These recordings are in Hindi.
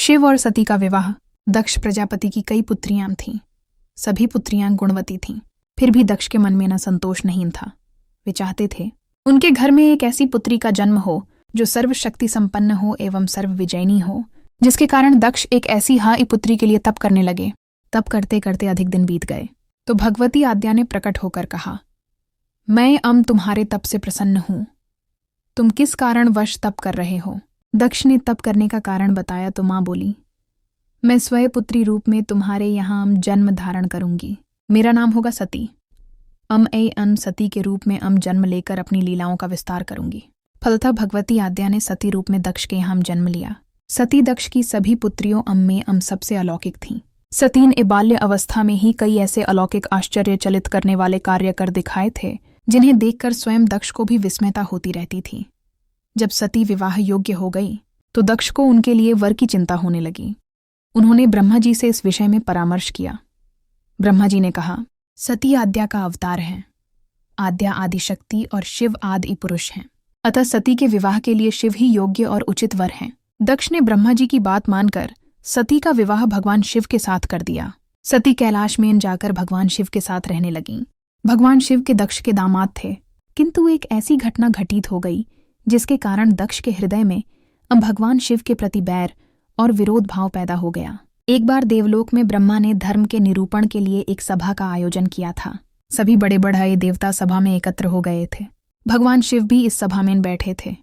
शिव और सती का विवाह। दक्ष प्रजापति की कई पुत्रियां थीं। सभी पुत्रियां गुणवती थीं। फिर भी दक्ष के मन में न संतोष नहीं था। वे चाहते थे उनके घर में एक ऐसी पुत्री का जन्म हो जो सर्वशक्ति संपन्न हो एवं सर्वविजयिनी हो, जिसके कारण दक्ष एक ऐसी हाई पुत्री के लिए तप करने लगे। तप करते करते अधिक दिन बीत गए तो भगवती आद्या ने प्रकट होकर कहा, मैं तुम्हारे तप से प्रसन्न हूं। तुम किस कारण वश तप कर रहे हो? दक्ष ने तप करने का कारण बताया तो मां बोली, मैं स्वयं पुत्री रूप में तुम्हारे यहाँ जन्म धारण करूंगी। मेरा नाम होगा सती। सती के रूप में जन्म लेकर अपनी लीलाओं का विस्तार करूंगी। फलतः भगवती आद्या ने सती रूप में दक्ष के यहाँ जन्म लिया। सती दक्ष की सभी पुत्रियों में सबसे अलौकिक थीं। सती ने बाल्य अवस्था में ही कई ऐसे अलौकिक आश्चर्यचलित करने वाले कार्य कर दिखाए थे जिन्हें देखकर स्वयं दक्ष को भी विस्मयता होती रहती थी। जब सती विवाह योग्य हो गई तो दक्ष को उनके लिए वर की चिंता होने लगी। उन्होंने ब्रह्मा जी से इस विषय में परामर्श किया। ब्रह्मा जी ने कहा, सती आद्या का अवतार है। आद्या आदिशक्ति और शिव आदि पुरुष हैं, अतः सती के विवाह के लिए शिव ही योग्य और उचित वर हैं। दक्ष ने ब्रह्मा जी की बात मानकर सती का विवाह भगवान शिव के साथ कर दिया। सती कैलाश में जाकर भगवान शिव के साथ रहने लगीं। भगवान शिव के दक्ष के दामाद थे, किंतु एक ऐसी घटना घटित हो गई जिसके कारण दक्ष के हृदय में भगवान शिव के प्रति बैर और विरोध भाव पैदा हो गया। एक बार देवलोक में ब्रह्मा ने धर्म के निरूपण के लिए एक सभा का आयोजन किया था। सभी बड़े बढ़ाए देवता सभा में एकत्र हो गए थे। भगवान शिव भी इस सभा में बैठे थे।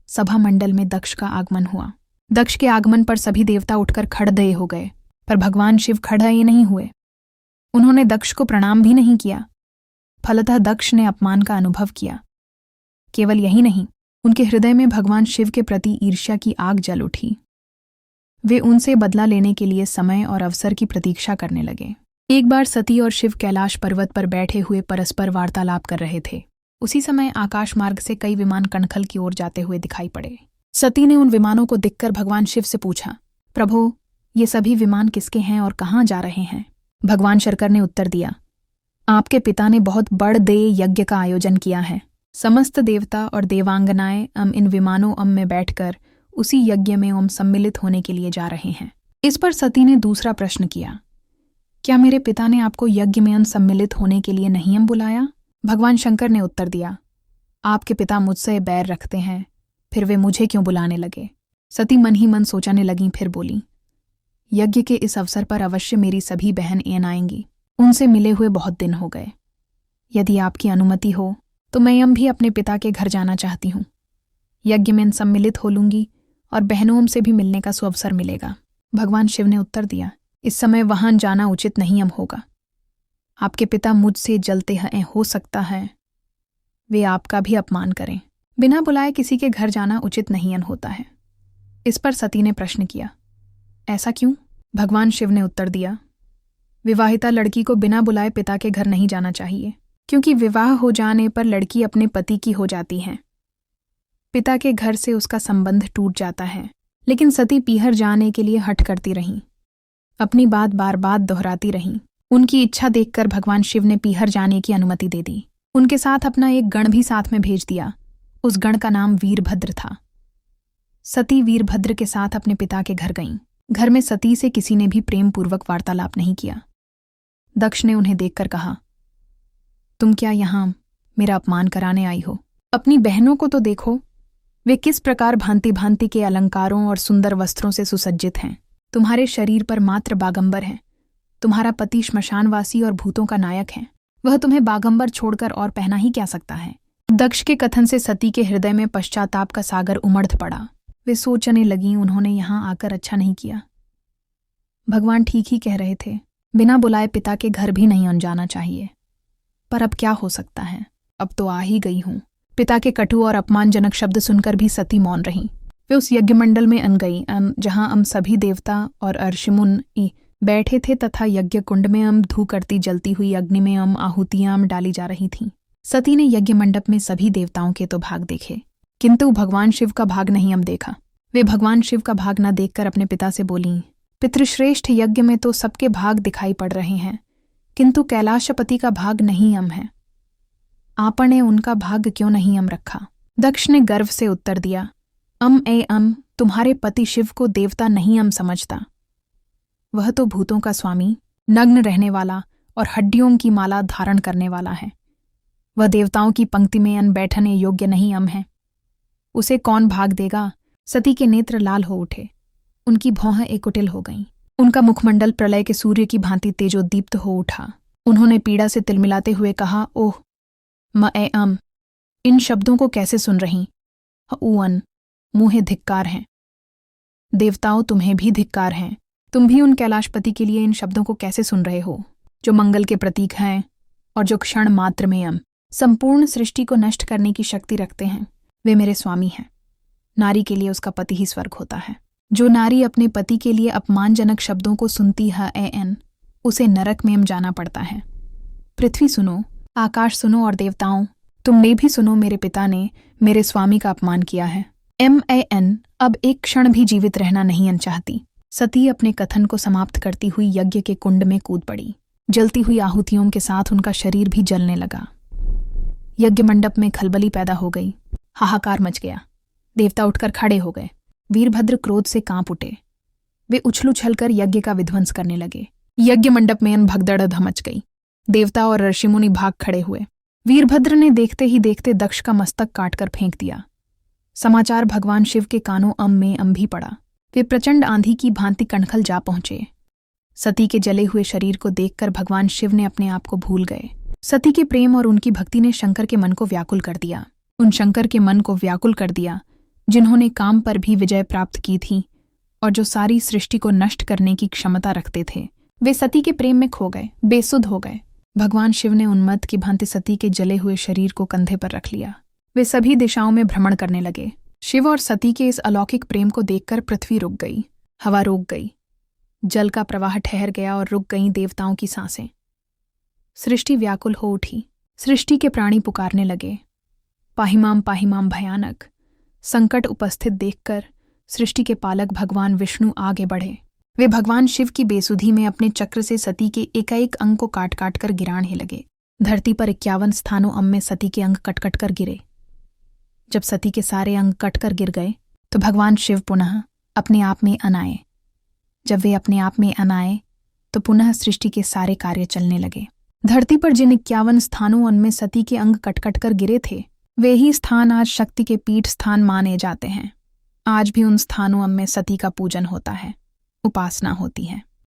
सभा मंडल में दक्ष का आगमन हुआ। दक्ष के आगमन पर सभी देवता उठकर खड़े हो गए, पर भगवान शिव खड़े नहीं हुए। उन्होंने दक्ष को प्रणाम भी नहीं किया। फलतः दक्ष ने अपमान का अनुभव किया। केवल यही नहीं, उनके हृदय में भगवान शिव के प्रति ईर्ष्या की आग जल उठी। वे उनसे बदला लेने के लिए समय और अवसर की प्रतीक्षा करने लगे। एक बार सती और शिव कैलाश पर्वत पर बैठे हुए परस्पर वार्तालाप कर रहे थे। उसी समय आकाश मार्ग से कई विमान कणखल की ओर जाते हुए दिखाई पड़े। सती ने उन विमानों को देखकर भगवान शिव से पूछा, प्रभु, ये सभी विमान किसके हैं और कहाँ जा रहे हैं? भगवान शंकर ने उत्तर दिया, आपके पिता ने बहुत बड़ देय यज्ञ का आयोजन किया है। समस्त देवता और देवांगनाएं इन विमानों में बैठकर उसी यज्ञ में सम्मिलित होने के लिए जा रहे हैं। इस पर सती ने दूसरा प्रश्न किया, क्या मेरे पिता ने आपको यज्ञ में सम्मिलित होने के लिए नहीं बुलाया? भगवान शंकर ने उत्तर दिया, आपके पिता मुझसे बैर रखते हैं, फिर वे मुझे क्यों बुलाने लगे? सती मन ही मन सोचने लगीं, फिर बोली, यज्ञ के इस अवसर पर अवश्य मेरी सभी बहन आएंगी। उनसे मिले हुए बहुत दिन हो गए। यदि आपकी अनुमति हो तो मैं भी अपने पिता के घर जाना चाहती हूँ। यज्ञ में सम्मिलित हो लूंगी और बहनों से भी मिलने का सुअवसर मिलेगा। भगवान शिव ने उत्तर दिया, इस समय वहां जाना उचित नहीं होगा। आपके पिता मुझसे जलते हैं, हो सकता है वे आपका भी अपमान करें। बिना बुलाए किसी के घर जाना उचित नहीं होता है। इस पर सती ने प्रश्न किया, ऐसा क्यों? भगवान शिव ने उत्तर दिया, विवाहिता लड़की को बिना बुलाए पिता के घर नहीं जाना चाहिए, क्योंकि विवाह हो जाने पर लड़की अपने पति की हो जाती है। पिता के घर से उसका संबंध टूट जाता है। लेकिन सती पीहर जाने के लिए हठ करती रहीं, अपनी बात बार बार दोहराती रहीं। उनकी इच्छा देखकर भगवान शिव ने पीहर जाने की अनुमति दे दी। उनके साथ अपना एक गण भी साथ में भेज दिया। उस गण का नाम वीरभद्र था। सती वीरभद्र के साथ अपने पिता के घर गईं। घर में सती से किसी ने भी प्रेम पूर्वक वार्तालाप नहीं किया। दक्ष ने उन्हें देखकर कहा, तुम क्या यहाँ मेरा अपमान कराने आई हो? अपनी बहनों को तो देखो, वे किस प्रकार भांति भांति के अलंकारों और सुंदर वस्त्रों से सुसज्जित हैं। तुम्हारे शरीर पर मात्र बागंबर हैं। तुम्हारा पति श्मशानवासी और भूतों का नायक है। वह तुम्हें बागंबर छोड़कर और पहना ही क्या सकता है? दक्ष के कथन से सती के हृदय में पश्चाताप का सागर उमड़ पड़ा। वे सोचने लगीं, उन्होंने यहाँ आकर अच्छा नहीं किया। भगवान ठीक ही कह रहे थे, बिना बुलाए पिता के घर भी नहीं जाना चाहिए। पर अब क्या हो सकता है, अब तो आ ही गई हूं। पिता के कटु और अपमानजनक शब्द सुनकर भी सती मौन रहीं। वे उस यज्ञ मंडल में गईं जहां सभी देवता और ऋषिमुनि बैठे थे तथा यज्ञ कुंड में धू करती जलती हुई अग्नि में आहुतियां डाली जा रही थीं। सती ने यज्ञ मंडप में सभी देवताओं के तो भाग देखे, किंतु भगवान शिव का भाग नहीं देखा। वे भगवान शिव का भाग न देखकर अपने पिता से बोलीं, पितृश्रेष्ठ यज्ञ में तो सबके भाग दिखाई पड़ रहे हैं, किंतु कैलाशपति का भाग नहीं है। आपने उनका भाग क्यों नहीं रखा? दक्ष ने गर्व से उत्तर दिया, तुम्हारे पति शिव को देवता नहीं अम समझता। वह तो भूतों का स्वामी, नग्न रहने वाला और हड्डियों की माला धारण करने वाला है। वह देवताओं की पंक्ति में अन बैठने योग्य नहीं अम है। उसे कौन भाग देगा? सती के नेत्र लाल हो उठे, उनकी भौहें एकुटिल हो गईं। उनका मुखमंडल प्रलय के सूर्य की भांति तेजोदीप्त हो उठा। उन्होंने पीड़ा से तिलमिलाते हुए कहा, ओह म इन शब्दों को कैसे सुन रही? ऊअन मुँहे धिक्कार हैं। देवताओं, तुम्हें भी धिक्कार हैं। तुम भी उन कैलाशपति के लिए इन शब्दों को कैसे सुन रहे हो, जो मंगल के प्रतीक हैं और जो क्षण मात्र में संपूर्ण सृष्टि को नष्ट करने की शक्ति रखते हैं। वे मेरे स्वामी हैं। नारी के लिए उसका पति ही स्वर्ग होता है। जो नारी अपने पति के लिए अपमानजनक शब्दों को सुनती है उसे नरक में जाना पड़ता है। पृथ्वी सुनो, आकाश सुनो और देवताओं, तुमने भी सुनो, मेरे पिता ने मेरे स्वामी का अपमान किया है। अब एक क्षण भी जीवित रहना नहीं चाहती। सती अपने कथन को समाप्त करती हुई यज्ञ के कुंड में कूद पड़ी। जलती हुई आहुतियों के साथ उनका शरीर भी जलने लगा। यज्ञ मंडप में खलबली पैदा हो गई। हाहाकार मच गया। देवता उठकर खड़े हो गए। वीरभद्र क्रोध से कांप उठे। वे उछल उछलकर यज्ञ का विध्वंस करने लगे। यज्ञ मंडप में भगदड़ धमच गई। देवता और ऋषिमुनि भाग खड़े हुए। वीरभद्र ने देखते ही देखते दक्ष का मस्तक काटकर फेंक दिया। समाचार भगवान शिव के कानों में भी पड़ा। वे प्रचंड आंधी की भांति कणखल जा पहुंचे। सती के जले हुए शरीर को देखकर भगवान शिव ने अपने आप को भूल गए। सती के प्रेम और उनकी भक्ति ने शंकर के मन को व्याकुल कर दिया। उन शंकर के मन को व्याकुल कर दिया जिन्होंने काम पर भी विजय प्राप्त की थी और जो सारी सृष्टि को नष्ट करने की क्षमता रखते थे। वे सती के प्रेम में खो गए, बेसुध हो गए। भगवान शिव ने उन्मत्त की भांति सती के जले हुए शरीर को कंधे पर रख लिया। वे सभी दिशाओं में भ्रमण करने लगे। शिव और सती के इस अलौकिक प्रेम को देखकर पृथ्वी रुक गई, हवा रुक गई, जल का प्रवाह ठहर गया और रुक गईं देवताओं की सांसें। सृष्टि व्याकुल हो उठी। सृष्टि के प्राणी पुकारने लगे, पाहिमाम पाहिमाम। भयानक संकट उपस्थित देखकर सृष्टि के पालक भगवान विष्णु आगे बढ़े। वे भगवान शिव की बेसुधी में अपने चक्र से सती के एकाएक अंग को काट काट कर गिराने लगे। धरती पर 51 स्थानों में सती के अंग कट कट कर गिरे। जब सती के सारे अंग कटकर गिर गए तो भगवान शिव पुनः अपने आप में अनाए। जब वे अपने आप में अनाए तो पुनः सृष्टि के सारे कार्य चलने लगे। धरती पर जिन 51 स्थानों में सती के अंग कट कट कर गिरे थे, वे ही स्थान आज शक्ति के पीठ स्थान माने जाते हैं। आज भी उन स्थानों में सती का पूजन होता है, उपासना होती है।